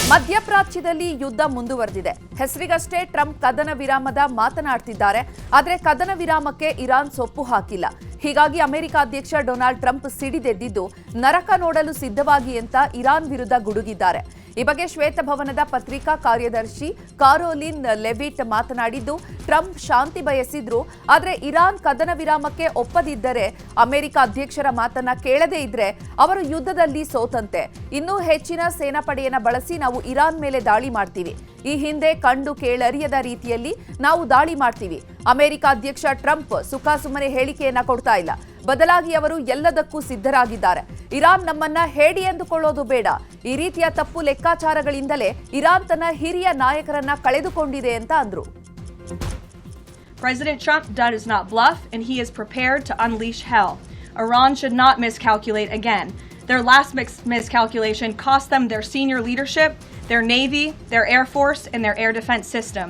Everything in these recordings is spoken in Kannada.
ಮಧ್ಯಪ್ರಾಚ್ಯದಲ್ಲಿ ಯುದ್ಧ ಮುಂದುವರೆದಿದೆ. ಹೆಸರಿಗಷ್ಟೇ ಟ್ರಂಪ್ ಕದನ ವಿರಾಮದ ಮಾತನಾಡ್ತಿದ್ದಾರೆ. ಆದರೆ ಕದನ ವಿರಾಮಕ್ಕೆ ಇರಾನ್ ಸೊಪ್ಪು ಹಾಕಿಲ್ಲ. ಹೀಗಾಗಿ ಅಮೆರಿಕ ಅಧ್ಯಕ್ಷ ಡೊನಾಲ್ಡ್ ಟ್ರಂಪ್ ಸಿಡಿದೆದ್ದಿದ್ದು ನರಕ ನೋಡಲು ಸಿದ್ಧವಾಗಿ ಅಂತ ಇರಾನ್ ವಿರುದ್ಧ ಗುಡುಗಿದ್ದಾರೆ. ಈ ಬಗ್ಗೆ ಶ್ವೇತಭವನದ ಪತ್ರಿಕಾ ಕಾರ್ಯದರ್ಶಿ ಕಾರೋಲಿನ್ ಲೆವಿಟ್ ಮಾತನಾಡಿದ್ದು, ಟ್ರಂಪ್ ಶಾಂತಿ ಬಯಸಿದ್ರು, ಆದರೆ ಇರಾನ್ ಕದನ ವಿರಾಮಕ್ಕೆ ಒಪ್ಪದಿದ್ದರೆ ಅಮೆರಿಕ ಅಧ್ಯಕ್ಷರ ಮಾತನ್ನ ಕೇಳದೇ ಇದ್ರೆ ಅವರು ಯುದ್ಧದಲ್ಲಿ ಸೋತಂತೆ. ಇನ್ನೂ ಹೆಚ್ಚಿನ ಸೇನಾಪಡೆಯನ್ನ ಬಳಸಿ ನಾವು ಇರಾನ್ ಮೇಲೆ ದಾಳಿ ಮಾಡ್ತೀವಿ. ಈ ಹಿಂದೆ ಕಂಡು ಕೇಳರಿಯದ ರೀತಿಯಲ್ಲಿ ನಾವು ದಾಳಿ ಮಾಡ್ತೀವಿ. ಅಮೆರಿಕ ಅಧ್ಯಕ್ಷ ಟ್ರಂಪ್ ಸುಖಾಸುಮ್ಮನೆ ಹೇಳಿಕೆಯನ್ನ ಕೊಡ್ತಾ ಇಲ್ಲ. ಬದಲಾಗಿ ಅವರು ಎಲ್ಲದಕ್ಕೂ ಸಿದ್ಧರಾಗಿದ್ದಾರೆ. ಇರಾನ್ ನಮ್ಮನ್ನ ಹೇಡಿ ಎಂದುಕೊಳ್ಳೋದು ಬೇಡ. ಈ ರೀತಿಯ ತಪ್ಪು ಲೆಕ್ಕಾಚಾರಗಳಿಂದಲೇ ಇರಾನ್ ತನ್ನ ಹಿರಿಯ ನಾಯಕರನ್ನ ಕಳೆದುಕೊಂಡಿದೆ ಅಂತ ಅಂದ್ರು. President Trump does not bluff, and he is prepared to unleash hell. Iran should not miscalculate again. Their last miscalculation cost them their senior leadership, their navy, their air force, and their air defense system.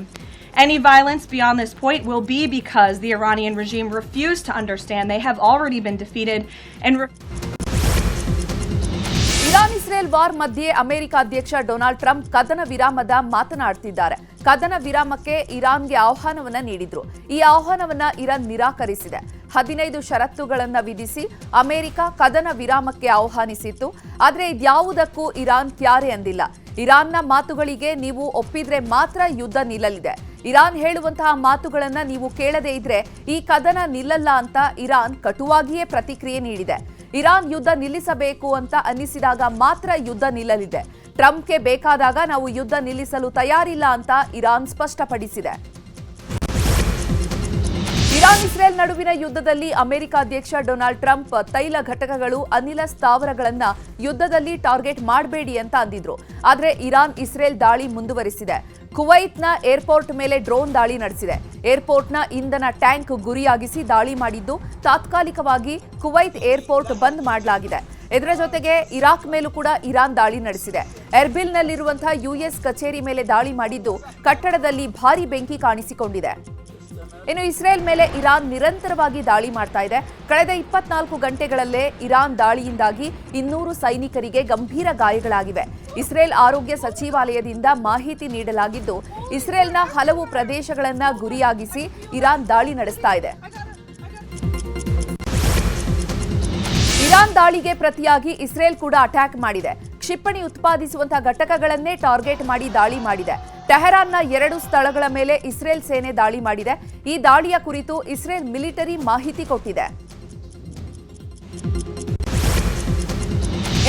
Any violence beyond this point will be because the Iranian regime refused to understand they have already been defeated and Iran-Israel war ಮಧ್ಯೆ ಅಮೆರಿಕ ಅಧ್ಯಕ್ಷ ಡೊನಾಲ್ಡ್ ಟ್ರಂಪ್ ಕದನ ವಿರಾಮದ ಮಾತನಾಡ್ತಿದ್ದಾರೆ. ಕದನ ವಿರಾಮಕ್ಕೆ ಇರಾನ್ಗೆ ಆಹ್ವಾನವನ್ನ ನೀಡಿದ್ರು. ಈ ಆಹ್ವಾನವನ್ನ ಇರಾನ್ ನಿರಾಕರಿಸಿದೆ. 15 ಷರತ್ತುಗಳನ್ನು ವಿಧಿಸಿ ಅಮೆರಿಕ ಕದನ ವಿರಾಮಕ್ಕೆ ಆಹ್ವಾನಿಸಿತ್ತು. ಆದರೆ ಇದ್ಯಾವುದಕ್ಕೂ ಇರಾನ್ ಕ್ಯಾರೆ ಅಂದಿಲ್ಲ. ಇರಾನ್ನ ಮಾತುಗಳಿಗೆ ನೀವು ಒಪ್ಪಿದ್ರೆ ಮಾತ್ರ ಯುದ್ಧ ನಿಲ್ಲಲಿದೆ. ಇರಾನ್ ಹೇಳುವಂತಹ ಮಾತುಗಳನ್ನ ನೀವು ಕೇಳದೇ ಇದ್ರೆ ಈ ಕದನ ನಿಲ್ಲಲ್ಲ ಅಂತ ಇರಾನ್ ಕಟುವಾಗಿಯೇ ಪ್ರತಿಕ್ರಿಯೆ ನೀಡಿದೆ. ಇರಾನ್ ಯುದ್ಧ ನಿಲ್ಲಿಸಬೇಕು ಅಂತ ಅನ್ನಿಸಿದಾಗ ಮಾತ್ರ ಯುದ್ಧ ನಿಲ್ಲಲಿದೆ. ಟ್ರಂಪ್ಗೆ ಬೇಕಾದಾಗ ನಾವು ಯುದ್ಧ ನಿಲ್ಲಿಸಲು ತಯಾರಿಲ್ಲ ಅಂತ ಇರಾನ್ ಸ್ಪಷ್ಟಪಡಿಸಿದೆ. ಇರಾನ್-ಇಸ್ರೇಲ್ ನಡುವಿನ ಯುದ್ಧದಲ್ಲಿ ಅಮೆರಿಕ ಅಧ್ಯಕ್ಷ ಡೊನಾಲ್ಡ್ ಟ್ರಂಪ್ ತೈಲ ಘಟಕಗಳು, ಅನಿಲ ಸ್ಥಾವರಗಳನ್ನ ಯುದ್ಧದಲ್ಲಿ ಟಾರ್ಗೆಟ್ ಮಾಡಬೇಡಿ ಅಂತ ಅಂದಿದ್ರು. ಆದರೆ ಇರಾನ್-ಇಸ್ರೇಲ್ ದಾಳಿ ಮುಂದುವರಿಸಿದೆ. ಕುವೈತ್ನ ಏರ್ಪೋರ್ಟ್ ಮೇಲೆ ಡ್ರೋನ್ ದಾಳಿ ನಡೆಸಿದೆ. ಏರ್ಪೋರ್ಟ್ನ ಇಂಧನ ಟ್ಯಾಂಕ್ ಗುರಿಯಾಗಿಸಿ ದಾಳಿ ಮಾಡಿದ್ದು ತಾತ್ಕಾಲಿಕವಾಗಿ ಕುವೈತ್ ಏರ್ಪೋರ್ಟ್ ಬಂದ್ ಮಾಡಲಾಗಿದೆ. ಇದರ ಜೊತೆಗೆ ಇರಾಕ್ ಮೇಲೂ ಕೂಡ ಇರಾನ್ ದಾಳಿ ನಡೆಸಿದೆ. ಎರ್ಬಿಲ್ನಲ್ಲಿರುವಂತಹ ಯುಎಸ್ ಕಚೇರಿ ಮೇಲೆ ದಾಳಿ ಮಾಡಿದ್ದು ಕಟ್ಟಡದಲ್ಲಿ ಭಾರೀ ಬೆಂಕಿ ಕಾಣಿಸಿಕೊಂಡಿದೆ. ಇನ್ನು ಇಸ್ರೇಲ್ ಮೇಲೆ ಇರಾನ್ ನಿರಂತರವಾಗಿ ದಾಳಿ ಮಾಡ್ತಾ ಇದೆ. ಕಳೆದ 24 ಗಂಟೆಗಳಲ್ಲೇ ಇರಾನ್ ದಾಳಿಯಿಂದಾಗಿ 200 ಸೈನಿಕರಿಗೆ ಗಂಭೀರ ಗಾಯಗಳಾಗಿವೆ. ಇಸ್ರೇಲ್ ಆರೋಗ್ಯ ಸಚಿವಾಲಯದಿಂದ ಮಾಹಿತಿ ನೀಡಲಾಗಿದ್ದು, ಇಸ್ರೇಲ್ನ ಹಲವು ಪ್ರದೇಶಗಳನ್ನ ಗುರಿಯಾಗಿಸಿ ಇರಾನ್ ದಾಳಿ ನಡೆಸ್ತಾ ಇದೆ. ಇರಾನ್ ದಾಳಿಗೆ ಪ್ರತಿಯಾಗಿ ಇಸ್ರೇಲ್ ಕೂಡ ಅಟ್ಯಾಕ್ ಮಾಡಿದೆ. ಕ್ಷಿಪಣಿ ಉತ್ಪಾದಿಸುವಂತಹ ಘಟಕಗಳನ್ನೇ ಟಾರ್ಗೆಟ್ ಮಾಡಿ ದಾಳಿ ಮಾಡಿದೆ. ಟೆಹರಾನ್ನ 2 ಸ್ಥಳಗಳ ಮೇಲೆ ಇಸ್ರೇಲ್ ಸೇನೆ ದಾಳಿ ಮಾಡಿದೆ. ಈ ದಾಳಿಯ ಕುರಿತು ಇಸ್ರೇಲ್ ಮಿಲಿಟರಿ ಮಾಹಿತಿ ಕೊಟ್ಟಿದೆ.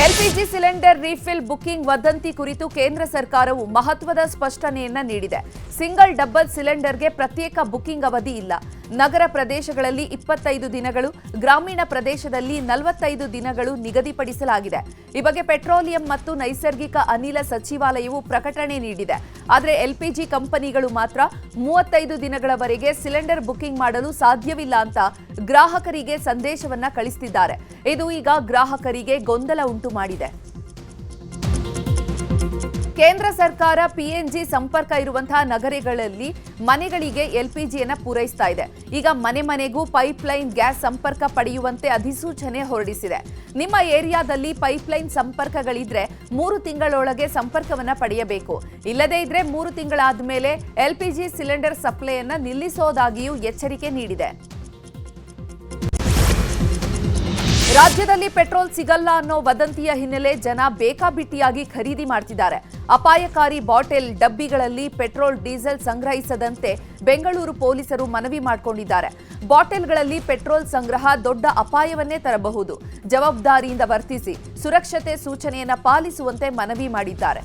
ಎಲ್ಪಿಜಿ ಸಿಲಿಂಡರ್ ರೀಫಿಲ್ ಬುಕಿಂಗ್ ವದಂತಿ ಕುರಿತು ಕೇಂದ್ರ ಸರ್ಕಾರವು ಮಹತ್ವದ ಸ್ಪಷ್ಟನೆಯನ್ನ ನೀಡಿದೆ. ಸಿಂಗಲ್ ಡಬಲ್ ಸಿಲಿಂಡರ್ಗೆ ಪ್ರತ್ಯೇಕ ಬುಕಿಂಗ್ ಅವಧಿ ಇಲ್ಲ. ನಗರ ಪ್ರದೇಶಗಳಲ್ಲಿ 25 ದಿನಗಳು, ಗ್ರಾಮೀಣ ಪ್ರದೇಶದಲ್ಲಿ 45 ದಿನಗಳು ನಿಗದಿಪಡಿಸಲಾಗಿದೆ. ಈ ಬಗ್ಗೆ ಪೆಟ್ರೋಲಿಯಂ ಮತ್ತು ನೈಸರ್ಗಿಕ ಅನಿಲ ಸಚಿವಾಲಯವು ಪ್ರಕಟಣೆ ನೀಡಿದೆ. ಆದರೆ ಎಲ್ಪಿಜಿ ಕಂಪನಿಗಳು ಮಾತ್ರ 35 ದಿನಗಳವರೆಗೆ ಸಿಲಿಂಡರ್ ಬುಕಿಂಗ್ ಮಾಡಲು ಸಾಧ್ಯವಿಲ್ಲ ಅಂತ ಗ್ರಾಹಕರಿಗೆ ಸಂದೇಶವನ್ನ ಕಳಿಸುತ್ತಿದ್ದಾರೆ. ಇದು ಈಗ ಗ್ರಾಹಕರಿಗೆ ಗೊಂದಲ ಉಂಟು ಮಾಡಿದೆ. ಕೇಂದ್ರ ಸರ್ಕಾರ ಪಿಎನ್ಜಿ ಸಂಪರ್ಕ ಇರುವಂತಹ ನಗರಗಳಲ್ಲಿ ಮನೆಗಳಿಗೆ ಎಲ್ಪಿಜಿಯನ್ನ ಪೂರೈಸ್ತಾ ಇದೆ. ಈಗ ಮನೆ ಮನೆಗೂ ಪೈಪ್ಲೈನ್ ಗ್ಯಾಸ್ ಸಂಪರ್ಕ ಪಡೆಯುವಂತೆ ಅಧಿಸೂಚನೆ ಹೊರಡಿಸಿದೆ. ನಿಮ್ಮ ಏರಿಯಾದಲ್ಲಿ ಪೈಪ್ಲೈನ್ ಸಂಪರ್ಕಗಳಿದ್ರೆ 3 ತಿಂಗಳೊಳಗೆ ಸಂಪರ್ಕವನ್ನ ಪಡೆಯಬೇಕು. ಇಲ್ಲದೇ ಇದ್ರೆ 3 ತಿಂಗಳಾದ ಮೇಲೆ ಎಲ್ಪಿಜಿ ಸಿಲಿಂಡರ್ ಸಪ್ಲೈಯನ್ನ ನಿಲ್ಲಿಸೋದಾಗಿಯೂ ಎಚ್ಚರಿಕೆ ನೀಡಿದೆ. ರಾಜ್ಯದಲ್ಲಿ ಪೆಟ್ರೋಲ್ ಸಿಗಲ್ಲ ಅನ್ನೋ ವದಂತಿಯ ಹಿನ್ನೆಲೆ ಜನ ಬೇಕಾಬಿಟ್ಟಿಯಾಗಿ ಖರೀದಿ ಮಾಡ್ತಿದ್ದಾರೆ. ಅಪಾಯಕಾರಿ ಬಾಟಲ್ ಡಬ್ಬಿಗಳಲ್ಲಿ ಪೆಟ್ರೋಲ್ ಡೀಸೆಲ್ ಸಂಗ್ರಹಿಸದಂತೆ ಬೆಂಗಳೂರು ಪೊಲೀಸರು ಮನವಿ ಮಾಡಿಕೊಂಡಿದ್ದಾರೆ. ಬಾಟಲ್ಗಳಲ್ಲಿ ಪೆಟ್ರೋಲ್ ಸಂಗ್ರಹ ದೊಡ್ಡ ಅಪಾಯವನ್ನೇ ತರಬಹುದು. ಜವಾಬ್ದಾರಿಯಿಂದ ವರ್ತಿಸಿ ಸುರಕ್ಷತೆ ಸೂಚನೆಯನ್ನ ಪಾಲಿಸುವಂತೆ ಮನವಿ ಮಾಡಿದ್ದಾರೆ.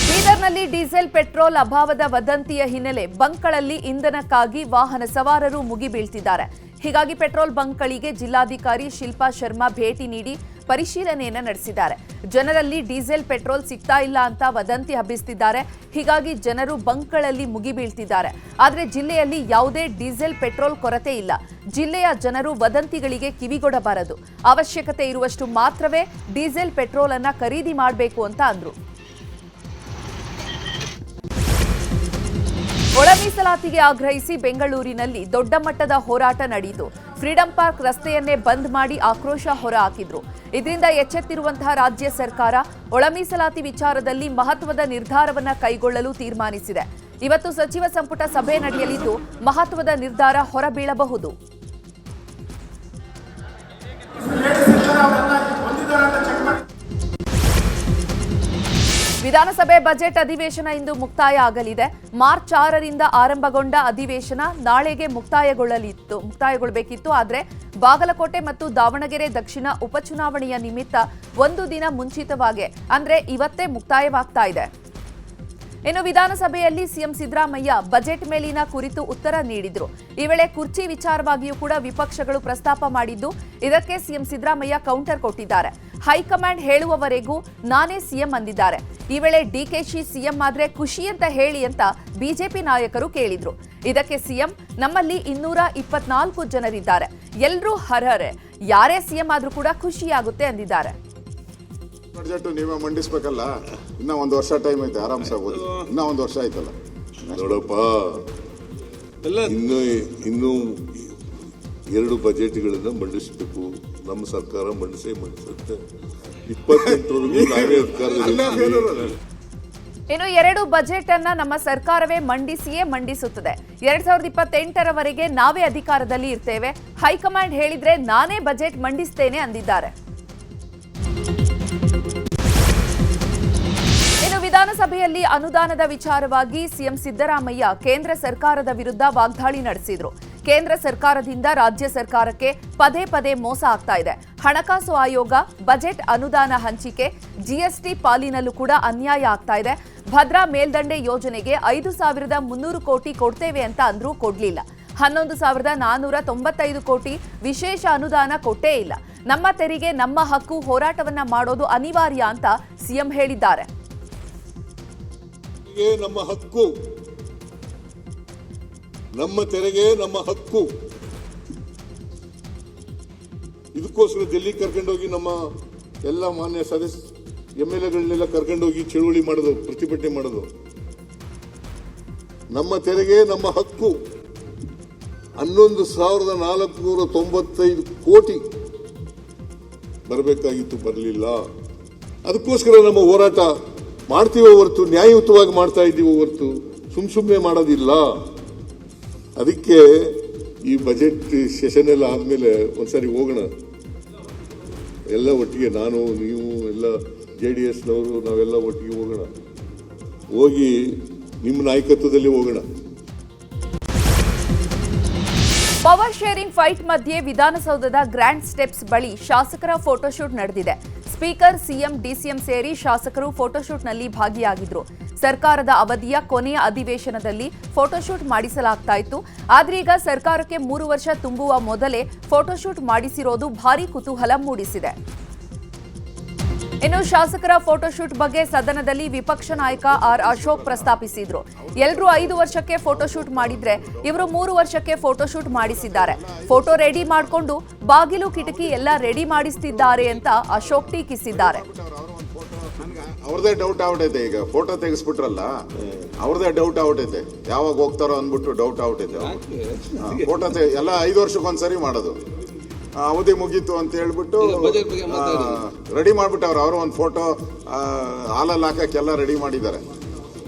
ಬೀದರ್ನಲ್ಲಿ ಡೀಸೆಲ್ ಪೆಟ್ರೋಲ್ ಅಭಾವದ ವದಂತಿಯ ಹಿನ್ನೆಲೆ ಬಂಕ್ಗಳಲ್ಲಿ ಇಂಧನಕ್ಕಾಗಿ ವಾಹನ ಸವಾರರು ಮುಗಿಬೀಳ್ತಿದ್ದಾರೆ. ಹೀಗಾಗಿ ಪೆಟ್ರೋಲ್ ಬಂಕ್ಗಳಿಗೆ ಜಿಲ್ಲಾಧಿಕಾರಿ ಶಿಲ್ಪಾ ಶರ್ಮಾ ಭೇಟಿ ನೀಡಿ ಪರಿಶೀಲನೆಯನ್ನ ನಡೆಸಿದ್ದಾರೆ. ಜನರಲ್ಲಿ ಡೀಸೆಲ್ ಪೆಟ್ರೋಲ್ ಸಿಗ್ತಾ ಇಲ್ಲ ಅಂತ ವದಂತಿ ಹಬ್ಬಿಸುತ್ತಿದ್ದಾರೆ. ಹೀಗಾಗಿ ಜನರು ಬಂಕ್ಗಳಲ್ಲಿ ಮುಗಿಬೀಳ್ತಿದ್ದಾರೆ. ಆದರೆ ಜಿಲ್ಲೆಯಲ್ಲಿ ಯಾವುದೇ ಡೀಸೆಲ್ ಪೆಟ್ರೋಲ್ ಕೊರತೆ ಇಲ್ಲ. ಜಿಲ್ಲೆಯ ಜನರು ವದಂತಿಗಳಿಗೆ ಕಿವಿಗೊಡಬಾರದು. ಅವಶ್ಯಕತೆ ಇರುವಷ್ಟು ಮಾತ್ರವೇ ಡೀಸೆಲ್ ಪೆಟ್ರೋಲ್ ಅನ್ನ ಖರೀದಿ ಮಾಡಬೇಕು ಅಂತ ಅಂದ್ರು. ಒಳ ಮೀಸಲಾತಿಗೆ ಆಗ್ರಹಿಸಿ ಬೆಂಗಳೂರಿನಲ್ಲಿ ದೊಡ್ಡ ಮಟ್ಟದ ಹೋರಾಟ ನಡೆಯಿತು. ಫ್ರೀಡಂ ಪಾರ್ಕ್ ರಸ್ತೆಯನ್ನೇ ಬಂದ್ ಮಾಡಿ ಆಕ್ರೋಶ ಹೊರಹಾಕಿದ್ರು. ಇದರಿಂದ ಎಚ್ಚೆತ್ತಿರುವಂತಹ ರಾಜ್ಯ ಸರ್ಕಾರ ಒಳ ಮೀಸಲಾತಿ ವಿಚಾರದಲ್ಲಿ ಮಹತ್ವದ ನಿರ್ಧಾರವನ್ನ ಕೈಗೊಳ್ಳಲು ತೀರ್ಮಾನಿಸಿದೆ. ಇವತ್ತು ಸಚಿವ ಸಂಪುಟ ಸಭೆ ನಡೆಯಲಿದ್ದು ಮಹತ್ವದ ನಿರ್ಧಾರ ಹೊರಬೀಳಬಹುದು. ವಿಧಾನಸಭೆ ಬಜೆಟ್ ಅಧಿವೇಶನ ಇಂದು ಮುಕ್ತಾಯ ಆಗಲಿದೆ. ಮಾರ್ಚ್ 6ರಿಂದ ಆರಂಭಗೊಂಡ ಅಧಿವೇಶನ ನಾಳೆಗೆ ಮುಕ್ತಾಯಗೊಳ್ಳಬೇಕಿತ್ತು. ಆದರೆ ಬಾಗಲಕೋಟೆ ಮತ್ತು ದಾವಣಗೆರೆ ದಕ್ಷಿಣ ಉಪಚುನಾವಣೆಯ ನಿಮಿತ್ತ ಒಂದು ದಿನ ಮುಂಚಿತವಾಗಿ ಅಂದ್ರೆ ಇವತ್ತೇ ಮುಕ್ತಾಯವಾಗ್ತಾ ಇದೆ. ಇನ್ನು ವಿಧಾನಸಭೆಯಲ್ಲಿ ಸಿಎಂ ಸಿದ್ದರಾಮಯ್ಯ ಬಜೆಟ್ ಮೇಲಿನ ಕುರಿತು ಉತ್ತರ ನೀಡಿದ್ರು. ಈ ವೇಳೆ ಕುರ್ಚಿ ವಿಚಾರವಾಗಿಯೂ ಕೂಡ ವಿಪಕ್ಷಗಳು ಪ್ರಸ್ತಾಪ ಮಾಡಿದ್ದು, ಇದಕ್ಕೆ ಸಿಎಂ ಸಿದ್ದರಾಮಯ್ಯ ಕೌಂಟರ್ ಕೊಟ್ಟಿದ್ದಾರೆ. ಹೈಕಮಾಂಡ್ ಹೇಳುವವರೆಗೂ ನಾನೇ ಸಿಎಂ ಅಂದಿದ್ದಾರೆ. ಈ ವೇಳೆ ಡಿಕೆಶಿ ಸಿಎಂ ಆದ್ರೆ ಖುಷಿ ಅಂತ ಹೇಳಿ ಅಂತ ಬಿಜೆಪಿ ನಾಯಕರು ಕೇಳಿದ್ರು. ಇದಕ್ಕೆ ಸಿಎಂ ನಮ್ಮಲ್ಲಿ 224 ಜನರಿದ್ದಾರೆ, ಎಲ್ಲರೂ ಹರ್ಹರೆ, ಯಾರೇ ಸಿಎಂ ಆದ್ರೂ ಕೂಡ ಖುಷಿಯಾಗುತ್ತೆ ಅಂದಿದ್ದಾರೆ. ಬಜೆಟ್ ನೀವೇ ಮಂಡಿಸ್ಬೇಕಲ್ಲ, ಇನ್ನ ಒಂದು ವರ್ಷ ಟೈಮ್ ಐತೆ, ಆರಾಮ್ಸಾಗ್ಬೋದು. ಇನ್ನ ಒಂದು ವರ್ಷ ಆಯ್ತಲ್ಲ ನೋಡಪ್ಪ, ಇನ್ನು 2 ಬಜೆಟ್ಗಳನ್ನ ಮಂಡಿಸಬೇಕು. ನಮ್ಮ ಸರ್ಕಾರ ಮಂಡಿಸುತ್ತೆ. 28ರವರೆಗೂ ನಾವೇ ಅಧಿಕಾರದಲ್ಲಿ. ಇನ್ನು 2 ಬಜೆಟ್ ಅನ್ನ ನಮ್ಮ ಸರ್ಕಾರವೇ ಮಂಡಿಸುತ್ತದೆ. 2028ರವರೆಗೆ ನಾವೇ ಅಧಿಕಾರದಲ್ಲಿ ಇರ್ತೇವೆ. ಹೈಕಮಾಂಡ್ ಹೇಳಿದ್ರೆ ನಾನೇ ಬಜೆಟ್ ಮಂಡಿಸ್ತೇನೆ ಅಂದಿದ್ದಾರೆ. ಇನ್ನು ವಿಧಾನಸಭೆಯಲ್ಲಿ ಅನುದಾನದ ವಿಚಾರವಾಗಿ ಸಿಎಂ ಸಿದ್ದರಾಮಯ್ಯ ಕೇಂದ್ರ ಸರ್ಕಾರದ ವಿರುದ್ಧ ವಾಗ್ದಾಳಿ ನಡೆಸಿದ್ರು. ಕೇಂದ್ರ ಸರ್ಕಾರದಿಂದ ರಾಜ್ಯ ಸರ್ಕಾರಕ್ಕೆ ಪದೇ ಪದೇ ಮೋಸ ಆಗ್ತಾ ಇದೆ. ಹಣಕಾಸು ಆಯೋಗ, ಬಜೆಟ್ ಅನುದಾನ ಹಂಚಿಕೆ, ಜಿಎಸ್ಟಿ ಪಾಲಿನಲ್ಲೂ ಕೂಡ ಅನ್ಯಾಯ ಆಗ್ತಾ ಇದೆ. ಭದ್ರಾ ಮೇಲ್ದಂಡೆ ಯೋಜನೆಗೆ 5,300 ಕೋಟಿ ಕೊಡ್ತೇವೆ ಅಂತ ಅಂದ್ರೂ ಕೊಡ್ಲಿಲ್ಲ. 11,495 ಕೋಟಿ ವಿಶೇಷ ಅನುದಾನ ಕೊಟ್ಟೇ ಇಲ್ಲ. ನಮ್ಮ ತೆರಿಗೆ ನಮ್ಮ ಹಕ್ಕು, ಹೋರಾಟವನ್ನ ಮಾಡೋದು ಅನಿವಾರ್ಯ ಅಂತ ಸಿಎಂ ಹೇಳಿದ್ದಾರೆ. ನಮ್ಮ ಹಕ್ಕು, ನಮ್ಮ ತೆರಿಗೆ ನಮ್ಮ ಹಕ್ಕು. ಇದಕ್ಕೋಸ್ಕರ ಡೆಲ್ಲಿ ಕರ್ಕೊಂಡೋಗಿ ನಮ್ಮ ಎಲ್ಲ ಮಾನ್ಯ MLAಗಳನ್ನೆಲ್ಲ ಕರ್ಕೊಂಡೋಗಿ ಚಳುವಳಿ ಮಾಡೋದು, ಪ್ರತಿಭಟನೆ ಮಾಡೋದು. ನಮ್ಮ ತೆರಿಗೆ ನಮ್ಮ ಹಕ್ಕು 11,495 ಕೋಟಿ ಬರಬೇಕಾಗಿತ್ತು, ಬರಲಿಲ್ಲ. ಅದಕ್ಕೋಸ್ಕರ ನಮ್ಮ ಹೋರಾಟ ಮಾಡ್ತೀವೋ ಹೊರತು, ನ್ಯಾಯಯುತವಾಗಿ ಮಾಡ್ತಾ ಇದ್ದೀವೋ ಹೊರತು ಸುಮ್ಮನೆ ಮಾಡೋದಿಲ್ಲ. ಅದಕ್ಕೆ ಈ ಬಜೆಟ್ ಸೆಷನ್ ಎಲ್ಲ ಆದ್ಮೇಲೆ ಒಂದ್ಸರಿ ಹೋಗೋಣ, ಎಲ್ಲ ಒಟ್ಟಿಗೆ, ನಾನು ನೀವು ಎಲ್ಲ JDSನವರು ನಾವೆಲ್ಲ ಒಟ್ಟಿಗೆ ಹೋಗೋಣ, ಹೋಗಿ ನಿಮ್ಮ ನಾಯಕತ್ವದಲ್ಲಿ ಹೋಗೋಣ. ಪವರ್ ಶೇರಿಂಗ್ ಫೈಟ್ ಮಧ್ಯೆ ವಿಧಾನಸೌಧದ ಗ್ರ್ಯಾಂಡ್ ಸ್ಟೆಪ್ಸ್ ಬಳಿ ಶಾಸಕರ ಫೋಟೋಶೂಟ್ ನಡೆದಿದೆ. ಸ್ಪೀಕರ್, ಸಿಎಂ, ಡಿಸಿಎಂ ಸೇರಿ ಶಾಸಕರು ಫೋಟೋಶೂಟ್ನಲ್ಲಿ ಭಾಗಿಯಾಗಿದ್ರು. ಸರ್ಕಾರದ ಅವಧಿಯ ಕೊನೆಯ ಅಧಿವೇಶನದಲ್ಲಿ ಫೋಟೋಶೂಟ್ ಮಾಡಿಸಲಾಗ್ತಾ ಇತ್ತು. ಆದ್ರೆ ಈಗ ಸರ್ಕಾರಕ್ಕೆ 3 ವರ್ಷ ತುಂಬುವ ಮೊದಲೇ ಫೋಟೋಶೂಟ್ ಮಾಡಿಸಿರೋದು ಭಾರೀ ಕುತೂಹಲ ಮೂಡಿಸಿದೆ. ಇನ್ನು ಶಾಸಕರ ಫೋಟೋಶೂಟ್ ಬಗ್ಗೆ ಸದನದಲ್ಲಿ ವಿಪಕ್ಷ ನಾಯಕ ಆರ್ ಅಶೋಕ್ ಪ್ರಸ್ತಾಪಿಸಿದ್ರು. ಎಲ್ಲರೂ 5 ವರ್ಷಕ್ಕೆ ಫೋಟೋಶೂಟ್ ಮಾಡಿದ್ರೆ ಇವರು 3 ವರ್ಷಕ್ಕೆ ಫೋಟೋಶೂಟ್ ಮಾಡಿಸಿದ್ದಾರೆ. ಫೋಟೋ ರೆಡಿ ಮಾಡಿಕೊಂಡು ಬಾಗಿಲು ಕಿಟಕಿ ಎಲ್ಲ ರೆಡಿ ಮಾಡಿಸ್ತಿದ್ದಾರೆ ಅಂತ ಅಶೋಕ್ ಟೀಕಿಸಿದ್ದಾರೆ. ಅವ್ರದೇ ಡೌಟ್ ಆಗ್ಬಿಟ್ಟೈತೆ. ಈಗ ಫೋಟೋ ತೆಗೆಸ್ಬಿಟ್ರಲ್ಲ, ಅವ್ರದೇ ಡೌಟ್ ಆಗ್ಬಿಟ್ಟೈತೆ. ಯಾವಾಗ ಹೋಗ್ತಾರೋ ಅಂದ್ಬಿಟ್ಟು ಡೌಟ್ ಆಗ್ಬಿಟ್ಟೈತೆ. ಫೋಟೋ ಎಲ್ಲ 5 ವರ್ಷಕ್ಕೊಂದ್ಸರಿ ಮಾಡೋದು. ಅವಧಿ ಮುಗೀತು ಅಂತ ಹೇಳ್ಬಿಟ್ಟು ರೆಡಿ ಮಾಡ್ಬಿಟ್ಟವ್ರು. ಅವರು ಒಂದು ಫೋಟೋ ಹಾಲಲ್ಲಿ ಹಾಕಕ್ಕೆಲ್ಲ ರೆಡಿ ಮಾಡಿದ್ದಾರೆ.